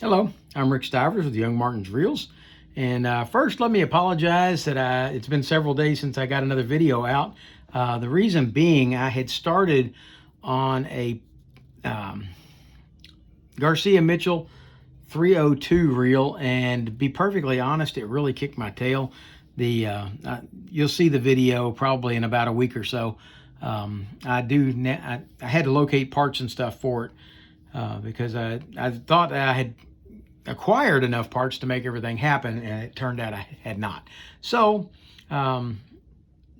Hello, I'm Rick Stivers with YoungMartin'sReels. And first, let me apologize that it's been several days since I got another video out. The reason being, I had started on a Garcia Mitchell 302 reel, and to be perfectly honest, it really kicked my tail. You'll see the video probably in about a week or so. I had to locate parts and stuff for it because I thought I had acquired enough parts to make everything happen, and it turned out I had not. So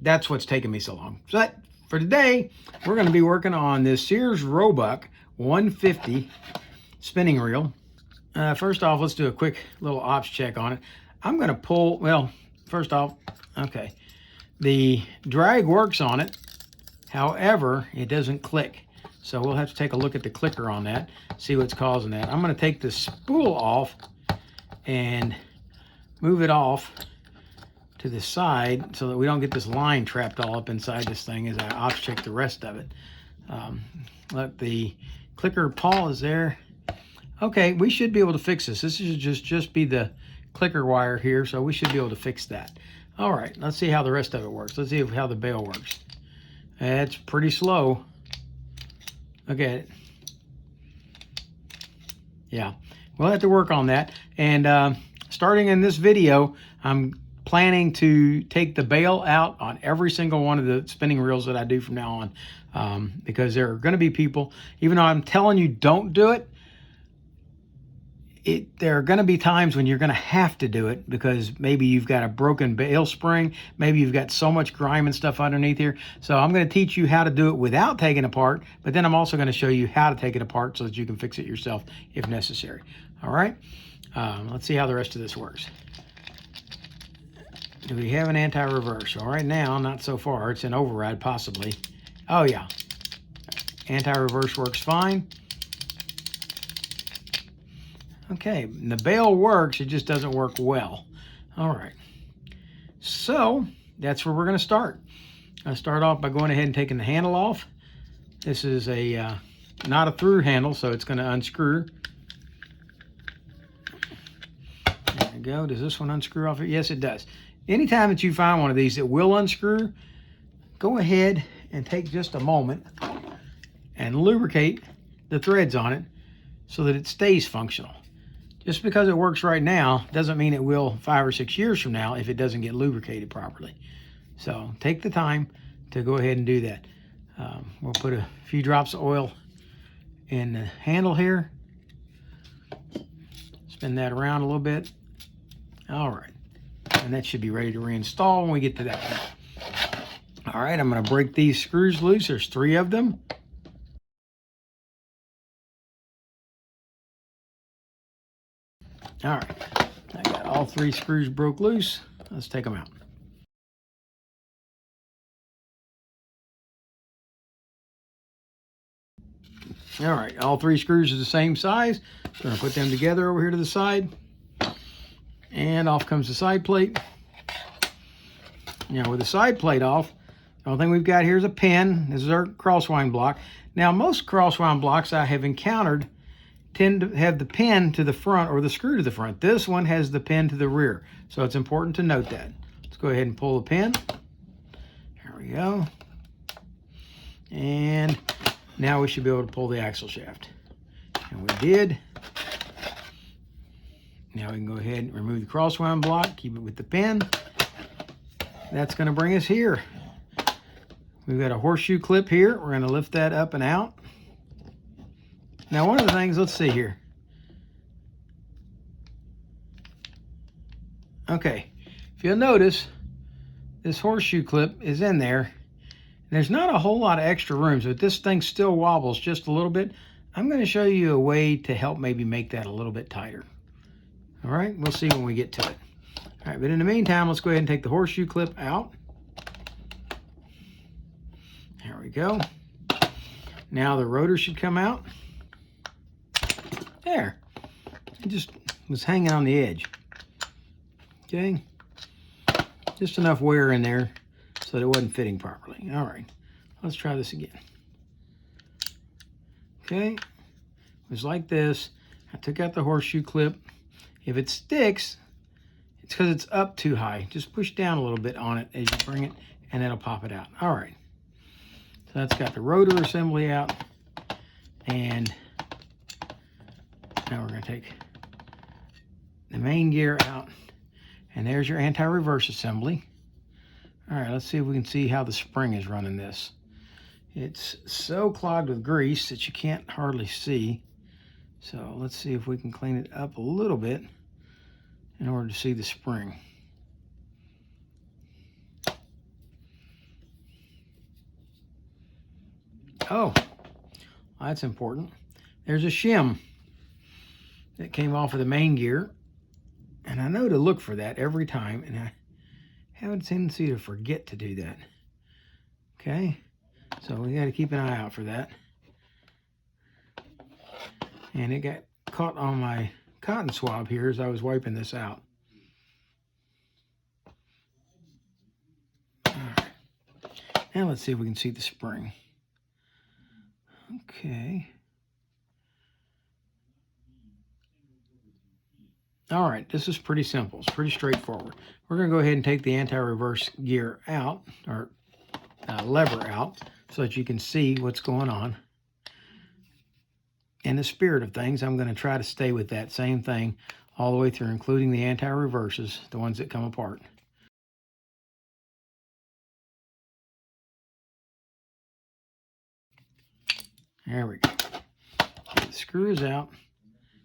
that's what's taken me so long. So for today, we're going to be working on this Sears Roebuck 150 spinning reel. First off, let's do a quick little ops check on it. I'm going to pull, well, first off, okay, the drag works on it. However, it doesn't click. So we'll have to take a look at the clicker on that, see what's causing that. I'm going to take the spool off and move it off to the side so that we don't get this line trapped all up inside this thing as I ops check the rest of it. Let the clicker pause there. Okay, we should be able to fix this. This should just be the clicker wire here, so we should be able to fix that. All right, let's see how the rest of it works. Let's see how the bail works. It's pretty slow. Look at it. Yeah, we'll have to work on that. And starting in this video, I'm planning to take the bail out on every single one of the spinning reels that I do from now on, because there are going to be people, even though I'm telling you don't do it, there are going to be times when you're going to have to do it because maybe you've got a broken bail spring, maybe you've got so much grime and stuff underneath here. So I'm going to teach you how to do it without taking it apart, but then I'm also going to show you how to take it apart so that you can fix it yourself if necessary. All right, let's see how the rest of this works. Do we have an anti-reverse? All right, now, not so far. It's an override, possibly. Oh, yeah. Anti-reverse works fine. Okay, the bail works, it just doesn't work well. All right, so that's where we're going to start. I'll start off by going ahead and taking the handle off. This is a not a through handle, so it's going to unscrew. There we go. Does this one unscrew off? Yes, it does. Anytime that you find one of these that will unscrew, go ahead and take just a moment and lubricate the threads on it so that it stays functional. Just because it works right now doesn't mean it will 5 or 6 years from now if it doesn't get lubricated properly. So take the time to go ahead and do that. We'll put a few drops of oil in the handle here. Spin that around a little bit. All right. And that should be ready to reinstall when we get to that point. All right, I'm going to break these screws loose. There's 3 of them. All right, I got all 3 screws broke loose. Let's take them out. All right, all 3 screws are the same size. I'm gonna put them together over here to the side. And off comes the side plate. Now with the side plate off, the only thing we've got here is a pin. This is our crosswind block. Now most crosswind blocks I have encountered tend to have the pin to the front or the screw to the front. This one has the pin to the rear, so it's important to note that. Let's go ahead and pull the pin. There we go. And now we should be able to pull the axle shaft. And we did. Now we can go ahead and remove the crosswind block, keep it with the pin. That's going to bring us here. We've got a horseshoe clip here. We're going to lift that up and out. Now, one of the things, let's see here. Okay, if you'll notice, this horseshoe clip is in there. There's not a whole lot of extra room, so if this thing still wobbles just a little bit, I'm going to show you a way to help maybe make that a little bit tighter. All right, we'll see when we get to it. All right, but in the meantime, let's go ahead and take the horseshoe clip out. There we go. Now the rotor should come out. There, it just was hanging on the edge. Okay, just enough wear in there so that it wasn't fitting properly. All right, let's try this again. Okay, it was like this. I took out the horseshoe clip. If it sticks, it's because it's up too high. Just push down a little bit on it as you bring it, and it'll pop it out. All right. So that's got the rotor assembly out. And now we're going to take the main gear out. And there's your anti-reverse assembly. All right, let's see if we can see how the spring is running this. It's so clogged with grease that you can't hardly see. So let's see if we can clean it up a little bit in order to see the spring. Oh, that's important. There's a shim that came off of the main gear. And I know to look for that every time, and I have a tendency to forget to do that. Okay, so we got to keep an eye out for that. And it got caught on my cotton swab here as I was wiping this out. All right. Now let's see if we can see the spring. Okay. All right, this is pretty simple. It's pretty straightforward. We're going to go ahead and take the anti-reverse gear out, or lever out, so that you can see what's going on. In the spirit of things, I'm going to try to stay with that same thing all the way through, including the anti-reverses, the ones that come apart. There we go. The screw is out.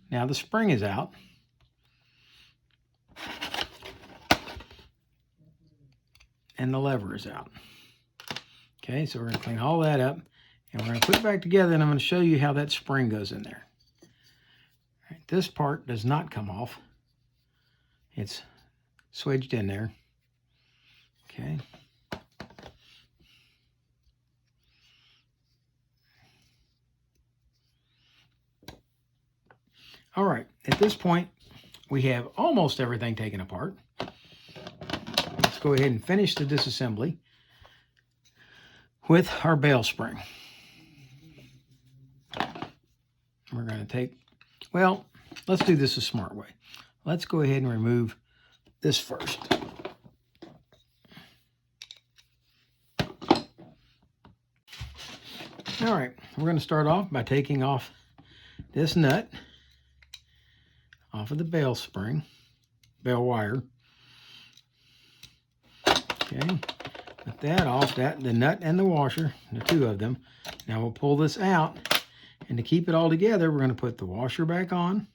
Now the spring is out. And the lever is out. Okay, so we're going to clean all that up, and we're going to put it back together, and I'm going to show you how that spring goes in there. All right, this part does not come off. It's swedged in there. Okay. All right, at this point, we have almost everything taken apart. Let's go ahead and finish the disassembly with our bail spring. We're going to take, well, let's do this a smart way. Let's go ahead and remove this first. All right, we're going to start off by taking off this nut off of the bail spring, bail wire. Okay, with that off, the nut and the washer, the two of them. Now we'll pull this out, and to keep it all together, we're going to put the washer back on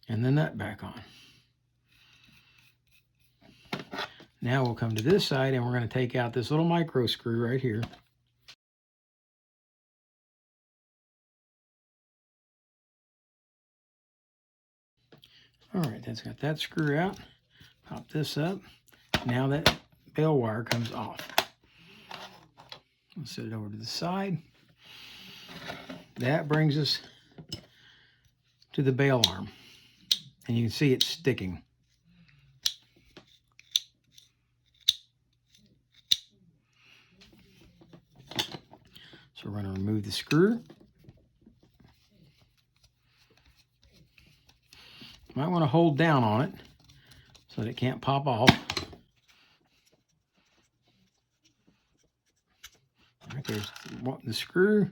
and the nut back on. Now we'll come to this side, and we're going to take out this little micro screw right here. All right, that's got that screw out. Pop this up. Now that bail wire comes off. I'll set it over to the side. That brings us to the bail arm. And you can see it's sticking. So we're going to remove the screw. You might want to hold down on it so that it can't pop off. All right, there's the screw,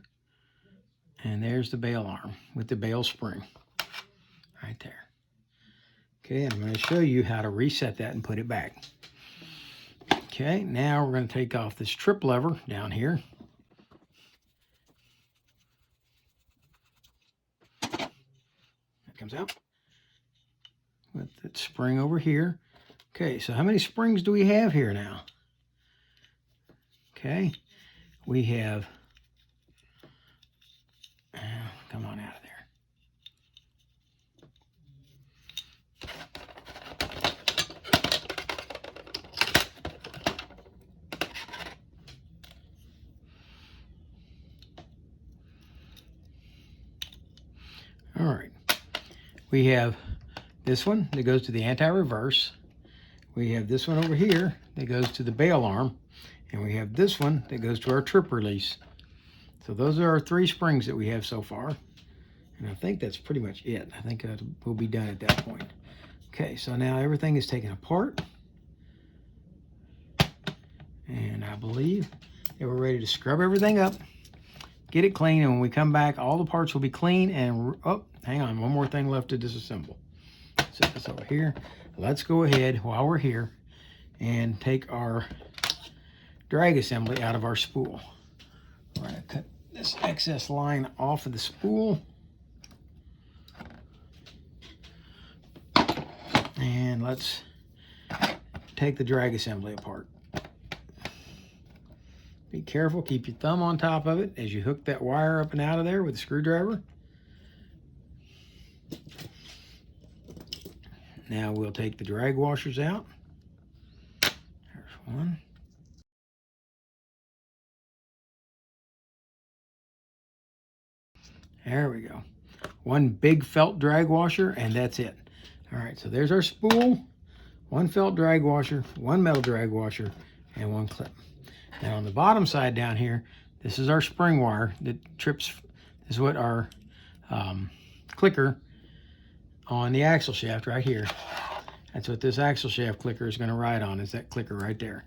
and there's the bail arm with the bail spring right there. Okay, and I'm going to show you how to reset that and put it back. Okay, now we're going to take off this trip lever down here. That comes out with that spring over here. Okay, so how many springs do we have here now? Okay, we have, come on out of there. All right, we have this one that goes to the anti-reverse. We have this one over here that goes to the bail arm. And we have this one that goes to our trip release. So those are our three springs that we have so far. And I think that's pretty much it. I think we'll be done at that point. Okay, so now everything is taken apart. And I believe that we're ready to scrub everything up, get it clean, and when we come back, all the parts will be clean. And, oh, hang on, one more thing left to disassemble. Set this over here. Let's go ahead while we're here and take our drag assembly out of our spool. We're going to cut this excess line off of the spool. And let's take the drag assembly apart. Be careful, keep your thumb on top of it as you hook that wire up and out of there with a screwdriver. Now we'll take the drag washers out. There's one. There we go. One big felt drag washer, and that's it. All right, so there's our spool, one felt drag washer, one metal drag washer, and one clip. Now on the bottom side down here, this is our spring wire that trips. This is what our clicker on the axle shaft right here. That's what this axle shaft clicker is going to ride on, is that clicker right there.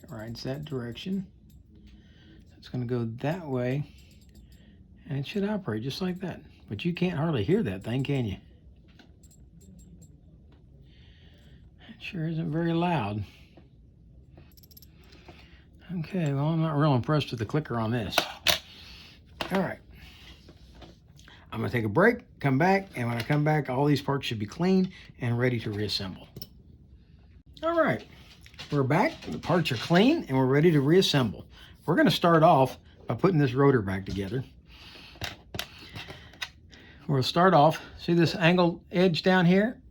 It rides that direction. It's going to go that way, and it should operate just like that. But you can't hardly hear that thing, can you? It sure isn't very loud. Okay, well, I'm not real impressed with the clicker on this. All right. I'm going to take a break, come back, and when I come back, all these parts should be clean and ready to reassemble. All right. We're back, the parts are clean, and we're ready to reassemble. We're going to start off by putting this rotor back together. We'll start off, see this angled edge down here?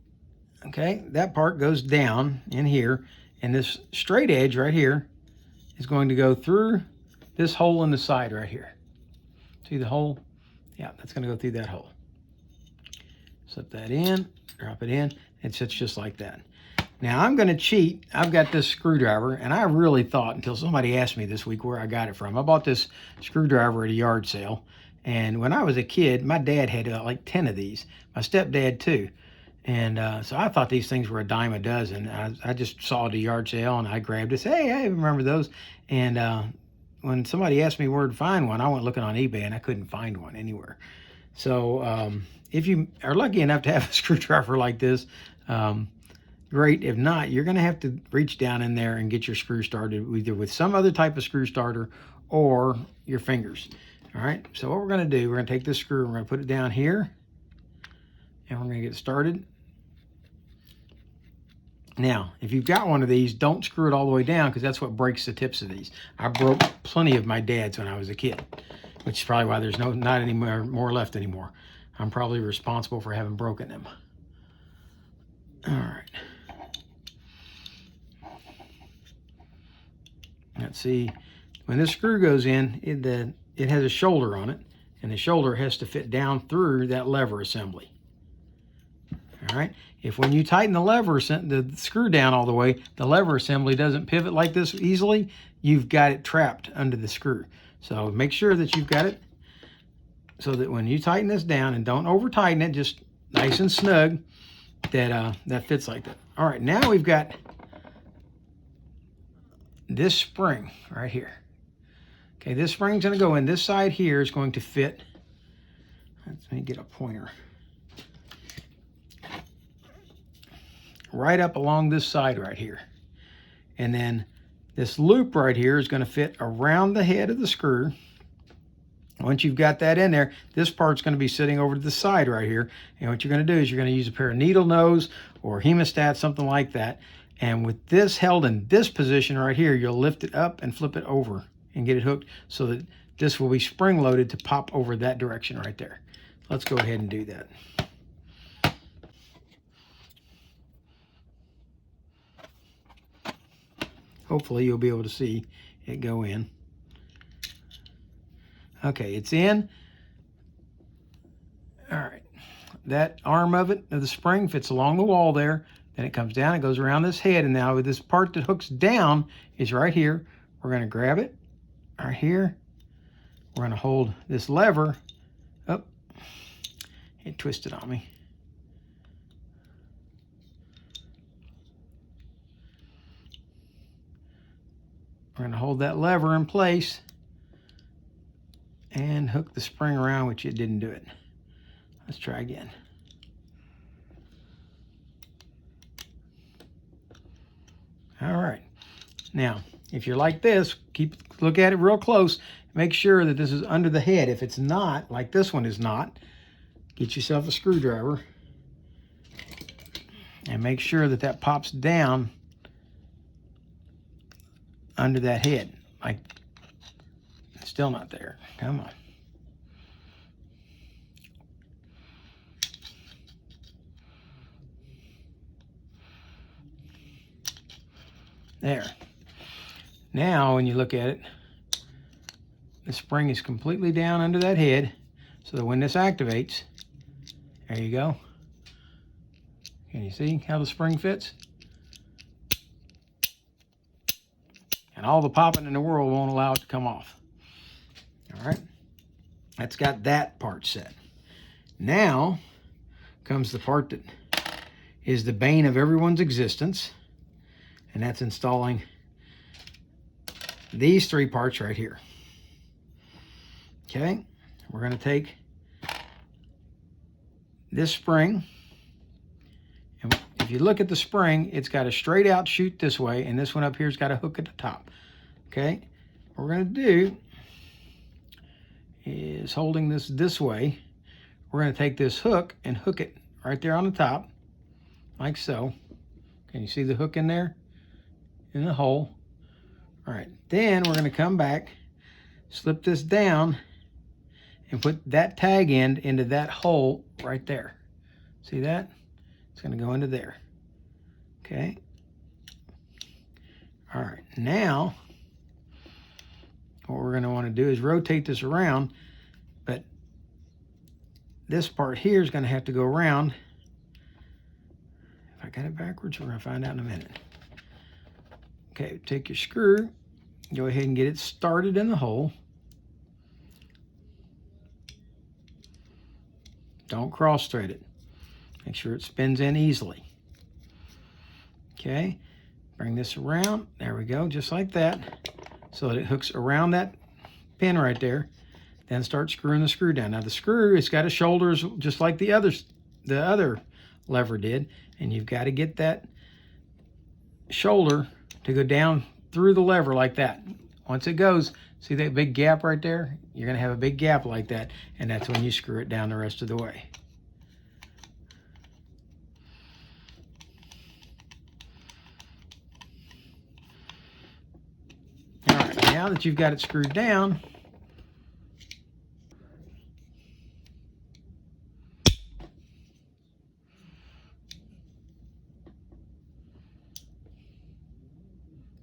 Okay, that part goes down in here, and this straight edge right here is going to go through this hole in the side right here. See the hole? Yeah, that's going to go through that hole. Slip that in, drop it in, it sits just like that. Now I'm going to cheat. I've got this screwdriver, and I really thought until somebody asked me this week where I got it from. I bought this screwdriver at a yard sale, and when I was a kid, my dad had like 10 of these. My stepdad too. And so I thought these things were a dime a dozen. I just saw it at a yard sale, and I grabbed it. Hey, I remember those. And when somebody asked me where to find one, I went looking on eBay, and I couldn't find one anywhere. So if you are lucky enough to have a screwdriver like this, great. If not, you're going to have to reach down in there and get your screw started either with some other type of screw starter or your fingers. All right, so what we're going to do, we're going to take this screw, we're going to put it down here, and we're going to get started. Now, if you've got one of these, don't screw it all the way down, because that's what breaks the tips of these. I broke plenty of my dad's when I was a kid, which is probably why there's not any more left anymore. I'm probably responsible for having broken them. All right. Let's see, when this screw goes in, it has a shoulder on it, and the shoulder has to fit down through that lever assembly. All right, if when you tighten the screw down all the way, the lever assembly doesn't pivot like this easily, you've got it trapped under the screw. So make sure that you've got it so that when you tighten this down, and don't over tighten it, just nice and snug, that fits like that. All right, now we've got this spring right here. Okay, this spring's going to go in. This side here is going to fit. Let me get a pointer. Right up along this side right here. And then this loop right here is going to fit around the head of the screw. Once you've got that in there, this part's going to be sitting over to the side right here. And what you're going to do is you're going to use a pair of needle nose or hemostat, something like that. And with this held in this position right here, you'll lift it up and flip it over and get it hooked so that this will be spring loaded to pop over that direction right there. Let's go ahead and do that. Hopefully you'll be able to see it go in. Okay, it's in. All right, that arm of the spring fits along the wall there. Then it comes down, it goes around this head, and now with this part that hooks down is right here. We're going to grab it right here. We're going to hold this lever up. It twisted on me. We're going to hold that lever in place and hook the spring around, which it didn't do it. Let's try again. All right. Now, if you're like this, look at it real close. Make sure that this is under the head. If it's not, like this one is not, get yourself a screwdriver and make sure that that pops down under that head. Like, it's still not there. Come on. There. Now, when you look at it, the spring is completely down under that head, so that when this activates, there you go. Can you see how the spring fits? And all the popping in the world won't allow it to come off. All right, that's got that part set. Now comes the part that is the bane of everyone's existence, and that's installing these three parts right here. Okay, we're going to take this spring, and if you look at the spring, it's got a straight out chute this way, and this one up here's got a hook at the top. Okay, what we're going to do is, holding this way, we're going to take this hook and hook it right there on the top, like so. Can you see the hook in there? In the hole. All right, then we're going to come back, slip this down, and put that tag end into that hole right there. See that? It's going to go into there. Okay. All right, now what we're going to want to do is rotate this around, but this part here is going to have to go around. If I got it backwards, we're going to find out in a minute. Okay, take your screw, go ahead and get it started in the hole. Don't cross thread it. Make sure it spins in easily. Okay, bring this around. There we go, just like that. So that it hooks around that pin right there. Then start screwing the screw down. Now the screw, it's got a shoulders just like the other lever did. And you've got to get that shoulder to go down through the lever like that. Once it goes, see that big gap right there? You're going to have a big gap like that, and that's when you screw it down the rest of the way. All right, now that you've got it screwed down,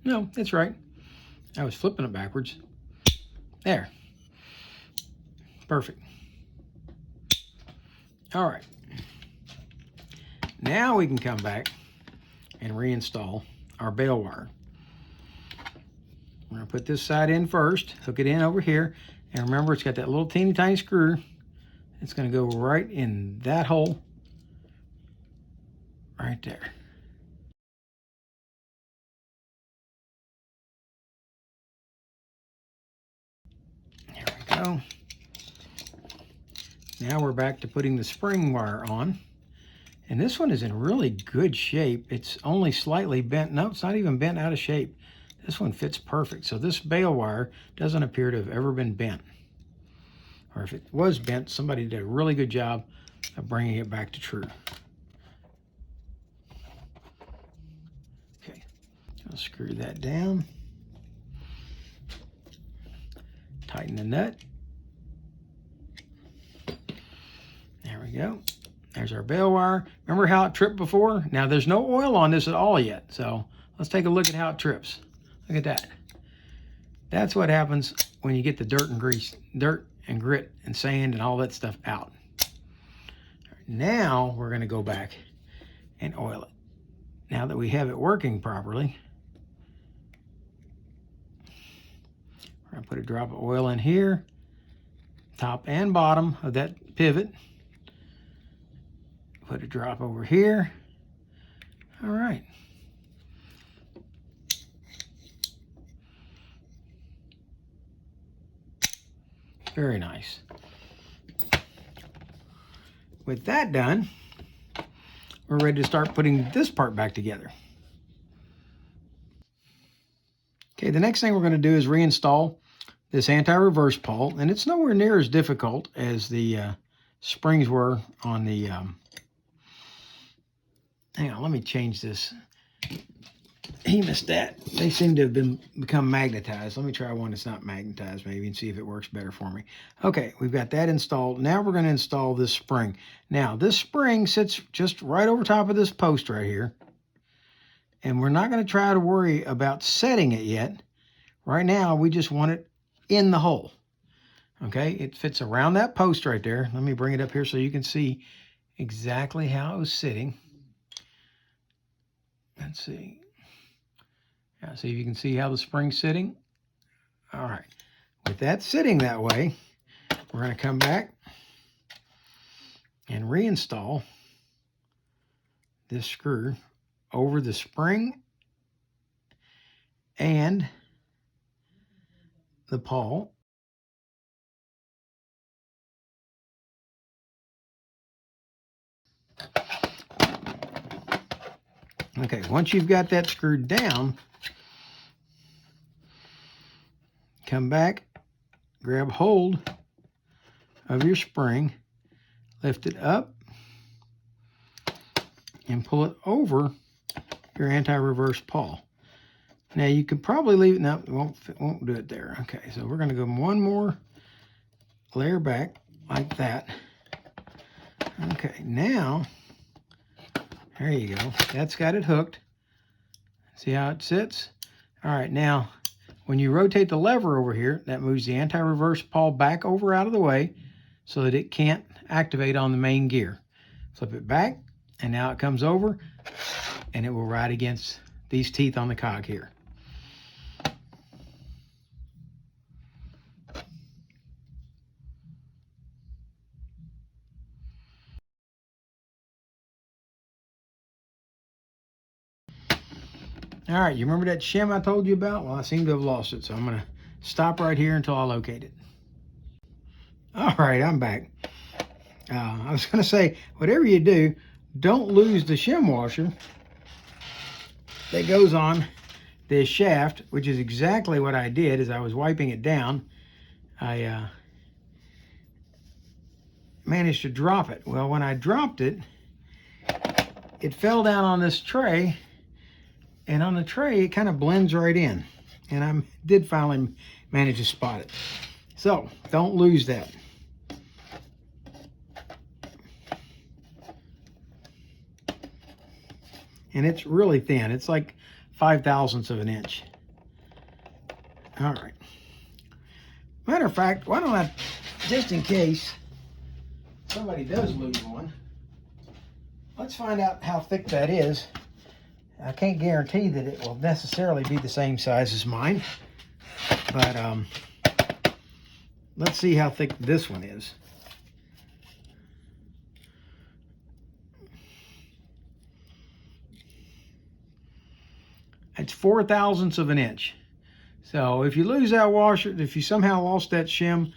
no, that's right. I was flipping it backwards. There. Perfect. All right. Now we can come back and reinstall our bail wire. We're going to put this side in first, hook it in over here, and remember it's got that little teeny tiny screw. It's going to go right in that hole right there. Go. Now we're back to putting the spring wire on, and this one is in really good shape. It's only slightly bent. No, it's not even bent out of shape. This one fits perfect. So this bail wire doesn't appear to have ever been bent, or if it was bent, somebody did a really good job of bringing it back to true. Okay, I'll screw that down. Tighten the nut. There we go. There's our bail wire. Remember how it tripped before? Now there's no oil on this at all yet. So let's take a look at how it trips. Look at that. That's what happens when you get the dirt and grit and sand and all that stuff out. All right, Now we're going to go back and oil it. Now that we have it working properly, we're going to put a drop of oil in here, top and bottom of that pivot. Put a drop over here. All right. Very nice. With that done, we're ready to start putting this part back together. Okay, the next thing we're going to do is reinstall this anti-reverse pawl, and it's nowhere near as difficult as the springs were on the... hang on, let me change this hemostat. They seem to have become magnetized. Let me try one that's not magnetized maybe and see if it works better for me. Okay, we've got that installed. Now we're going to install this spring. Now, this spring sits just right over top of this post right here. And we're not going to try to worry about setting it yet. Right now, we just want it in the hole. Okay, it fits around that post right there. Let me bring it up here so you can see exactly how it was sitting. Let's see. Now, see if you can see how the spring's sitting. All right. With that sitting that way, we're going to come back and reinstall this screw over the spring and the pawl. Okay, once you've got that screwed down, come back, grab hold of your spring, lift it up, and pull it over your anti-reverse pawl. Now you could probably leave it, no, it won't do it there. Okay, so we're going to go one more layer back like that. Okay, now, there you go. That's got it hooked. See how it sits? All right, now, when you rotate the lever over here, that moves the anti-reverse pawl back over out of the way so that it can't activate on the main gear. Flip it back, and now it comes over, and it will ride against these teeth on the cog here. All right, you remember that shim I told you about? Well, I seem to have lost it, so I'm going to stop right here until I locate it. All right, I'm back. I was going to say, whatever you do, don't lose the shim washer that goes on this shaft, which is exactly what I did as I was wiping it down. I managed to drop it. Well, when I dropped it, it fell down on this tray, and on the tray, it kind of blends right in. And I did finally manage to spot it. So, don't lose that. And it's really thin. It's like 5/1000ths of an inch. All right. Matter of fact, why don't I, just in case somebody does lose one, let's find out how thick that is. I can't guarantee that it will necessarily be the same size as mine, but let's see how thick this one is. It's 4/1000ths of an inch. So if you lose that washer, if you somehow lost that shim,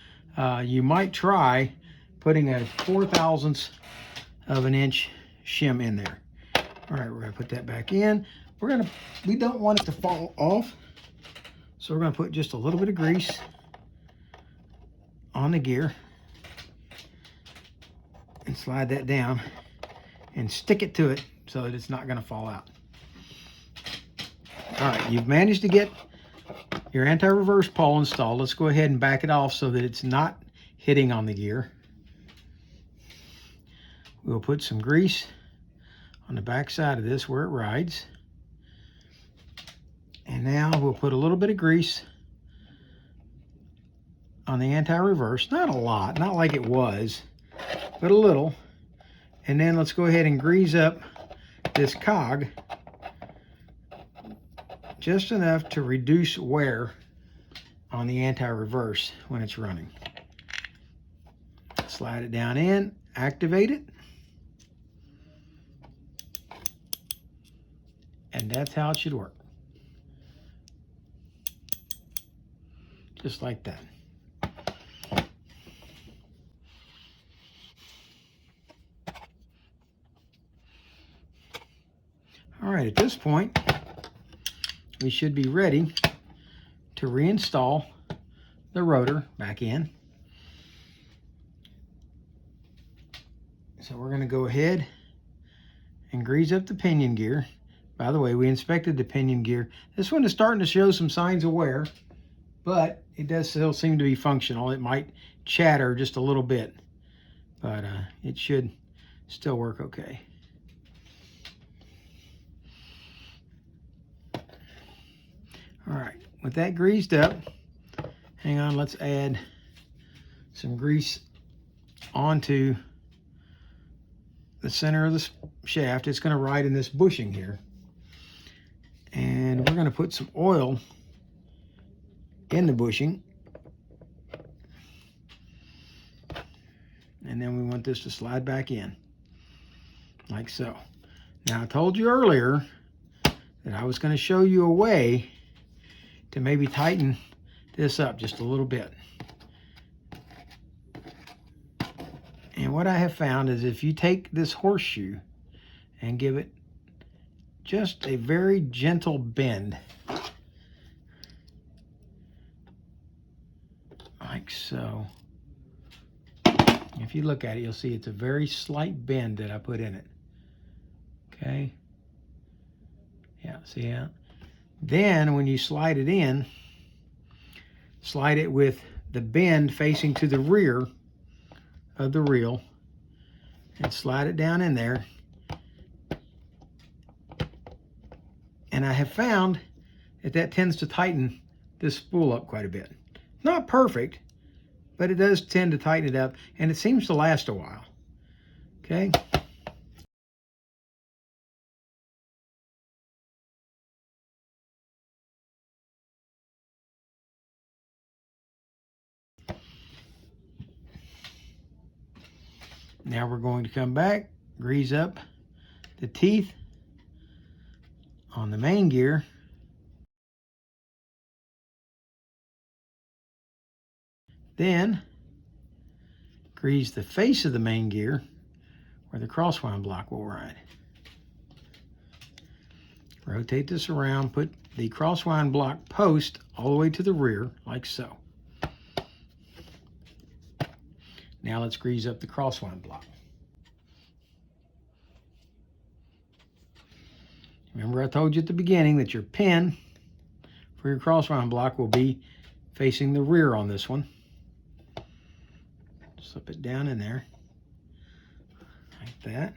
you might try putting a 4/1000ths of an inch shim in there. All right, we're gonna put that back in. We don't want it to fall off, so we're gonna put just a little bit of grease on the gear and slide that down and stick it to it so that it's not gonna fall out. All right, you've managed to get your anti-reverse pawl installed. Let's go ahead and back it off so that it's not hitting on the gear. We'll put some grease on the back side of this where it rides. And now we'll put a little bit of grease on the anti-reverse. Not a lot, not like it was, but a little. And then let's go ahead and grease up this cog just enough to reduce wear on the anti-reverse when it's running. Slide it down in, activate it, and that's how it should work. Just like that. All right, at this point, we should be ready to reinstall the rotor back in. So we're going to go ahead and grease up the pinion gear. By the way, we inspected the pinion gear. This one is starting to show some signs of wear, but it does still seem to be functional. It might chatter just a little bit, but it should still work okay. All right, with that greased up, hang on, let's add some grease onto the center of the shaft. It's going to ride in this bushing here. And we're going to put some oil in the bushing. And then we want this to slide back in, like so. Now, I told you earlier that I was going to show you a way to maybe tighten this up just a little bit. And what I have found is if you take this horseshoe and give it just a very gentle bend, like so. If you look at it, you'll see it's a very slight bend that I put in it. Okay? Yeah, see how? Then when you slide it in, slide it with the bend facing to the rear of the reel and slide it down in there. And I have found that that tends to tighten this spool up quite a bit. Not perfect, but it does tend to tighten it up, and it seems to last a while. Okay? Now we're going to come back, grease up the teeth on the main gear. Then grease the face of the main gear where the crosswind block will ride. Rotate this around, put the crosswind block post all the way to the rear, like so. Now let's grease up the crosswind block. Remember I told you at the beginning that your pin for your crosswind block will be facing the rear on this one. Slip it down in there, like that.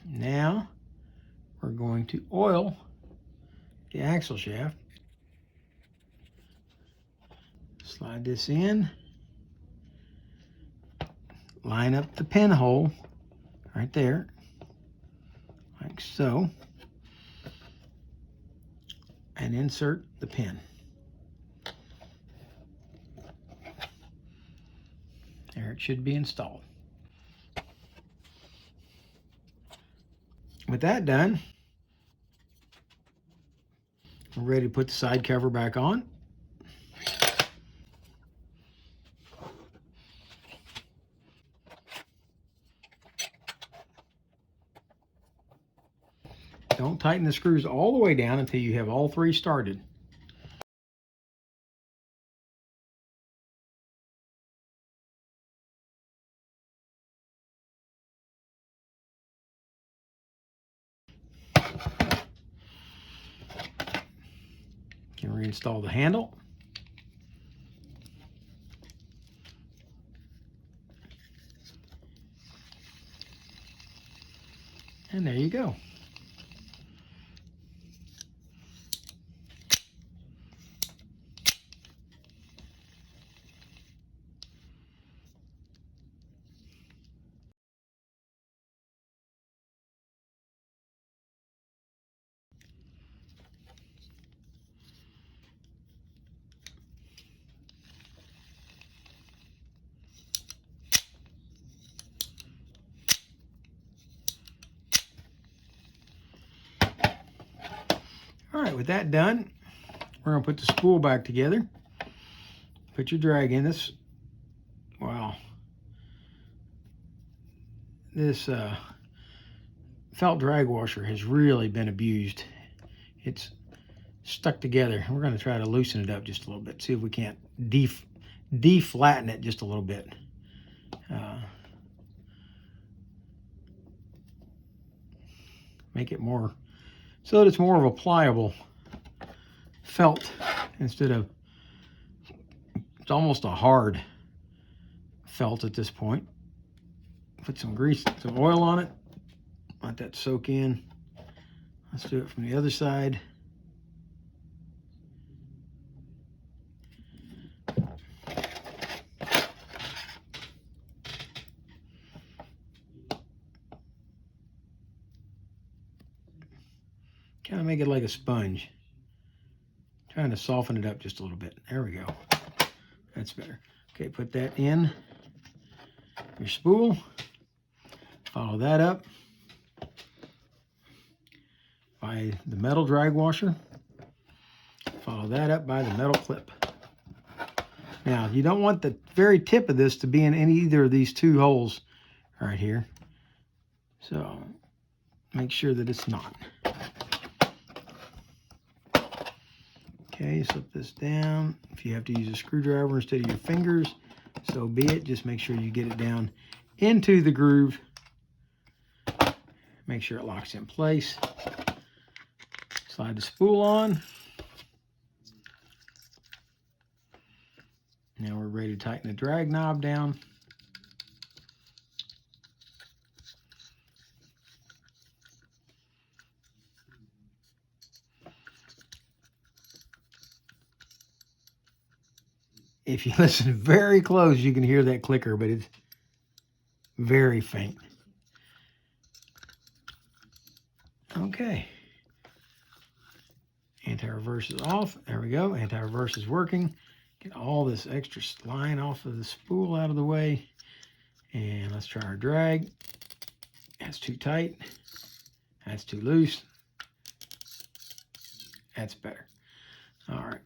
Now we're going to oil the axle shaft. Slide this in, line up the pinhole right there, like so, and insert the pin. There it should be installed. With that done, we're ready to put the side cover back on. Don't tighten the screws all the way down until you have all three started. You can reinstall the handle. And there you go. with that done, we're going to put the spool back together. Put your drag in. This, wow. This felt drag washer has really been abused. It's stuck together. We're going to try to loosen it up just a little bit. See if we can't deflatten it just a little bit. Make it more so that it's more of a pliable felt instead of, it's almost a hard felt at this point. Put some grease, some oil on it. Let that soak in. Let's do it from the other side. Kind of make it like a sponge. Trying to soften it up just a little bit. There we go. That's better. Okay, put that in your spool. Follow that up by the metal drag washer. Follow that up by the metal clip. Now, you don't want the very tip of this to be in either of these two holes right here. So, make sure that it's not. Okay, slip this down. If you have to use a screwdriver instead of your fingers, so be it. Just make sure you get it down into the groove. Make sure it locks in place. Slide the spool on. Now we're ready to tighten the drag knob down. If you listen very close, you can hear that clicker, but it's very faint. Okay. Anti-reverse is off. There we go. Anti-reverse is working. Get all this extra line off of the spool out of the way. And let's try our drag. That's too tight. That's too loose. That's better. All right.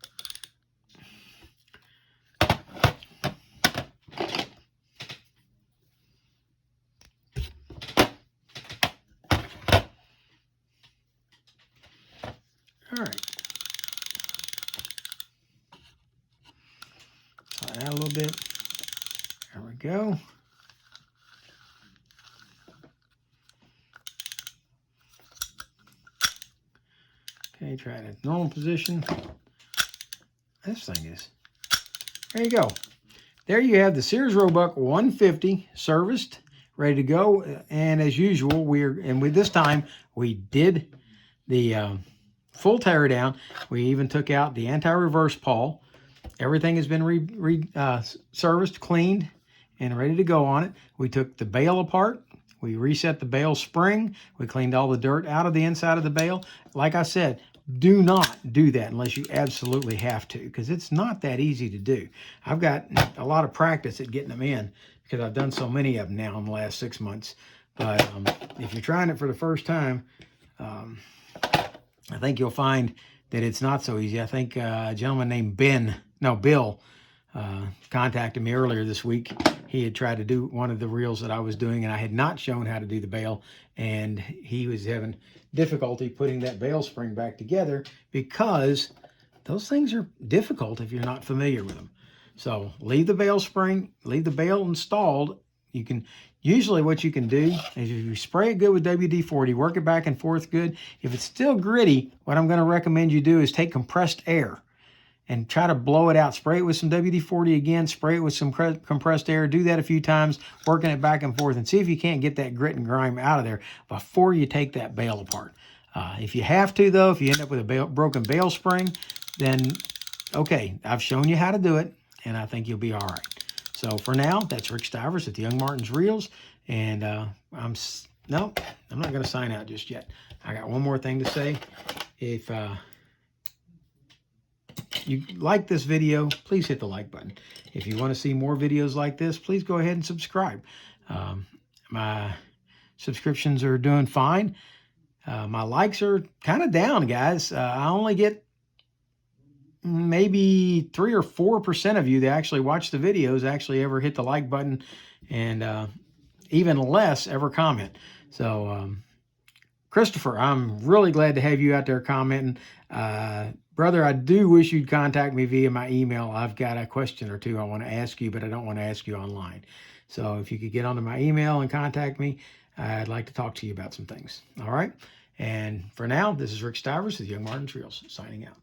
All right. Slide out a little bit. There we go. Okay, try it at normal position. This thing is. There you go. There you have the Sears Roebuck 150 serviced, ready to go. And as usual, this time we did the full tear down. We even took out the anti-reverse pawl. Everything has been serviced, cleaned, and ready to go on it. We took the bail apart. We reset the bail spring. We cleaned all the dirt out of the inside of the bail. Like I said, do not do that unless you absolutely have to, because it's not that easy to do. I've got a lot of practice at getting them in because I've done so many of them now in the last 6 months. But if you're trying it for the first time, I think you'll find that it's not so easy. I think a gentleman named Bill contacted me earlier this week. He had tried to do one of the reels that I was doing, and I had not shown how to do the bail, and he was having difficulty putting that bail spring back together because those things are difficult if you're not familiar with them. So leave the bail spring, leave the bail installed. You can usually what you can do is if you spray it good with WD-40, work it back and forth good. If it's still gritty, what I'm going to recommend you do is take compressed air and try to blow it out. Spray it with some WD-40 again, spray it with some compressed air. Do that a few times, working it back and forth, and see if you can't get that grit and grime out of there before you take that bail apart. If you have to, though, if you end up with a broken bail spring, then okay, I've shown you how to do it, and I think you'll be all right. So for now, that's Rick Stivers at the Young Martin's Reels, and I'm not going to sign out just yet. I got one more thing to say. If you like this video, please hit the like button. If you want to see more videos like this, please go ahead and subscribe. My subscriptions are doing fine. My likes are kind of down, guys. I only get maybe 3 or 4% of you that actually watch the videos actually ever hit the like button, and even less ever comment. So, Christopher, I'm really glad to have you out there commenting. Brother, I do wish you'd contact me via my email. I've got a question or two I want to ask you, but I don't want to ask you online. So if you could get onto my email and contact me, I'd like to talk to you about some things. All right. And for now, this is Rick Stivers with Young Martin's Reels signing out.